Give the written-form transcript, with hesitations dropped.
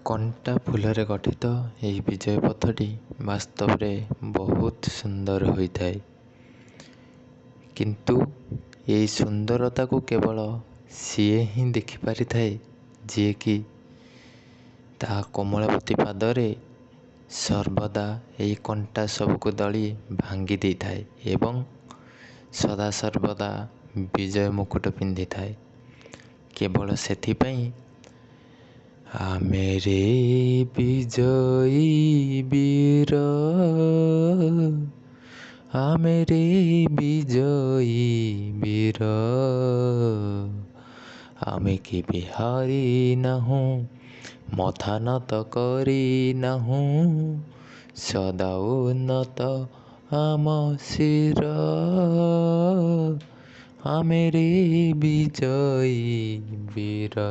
କଣ୍ଟା ଫୁଲରେ ଗଠିତ ଏହି ବିଜୟ ପଥଟି ବାସ୍ତବରେ ବହୁତ ସୁନ୍ଦର ହୋଇଥାଏ। କିନ୍ତୁ ଏହି ସୁନ୍ଦରତାକୁ କେବଳ ସିଏ ହିଁ ଦେଖିପାରିଥାଏ ଯିଏକି ତା କୋମଳବତୀ ପାଦରେ ସର୍ବଦା ଏହି କଣ୍ଟା ସବୁକୁ ଦଳି ଭାଙ୍ଗି ଦେଇଥାଏ ଏବଂ ସଦାସର୍ବଦା ବିଜୟ ମୁକୁଟ ପିନ୍ଧିଥାଏ। କେବଳ ସେଥିପାଇଁ ଆମେ ରେ ବିଜୟୀ ବୀର, ଆମେ ରେ ବିଜୟୀ ବୀର, ଆମେ କେବେ ହାରି ନାହୁଁ, ମଥା ନତ କରି ନାହୁଁ, ସଦା ଉନ୍ନତ ଆମ ଶିର, ଆମେ ରେ ବିଜୟୀ ବୀର।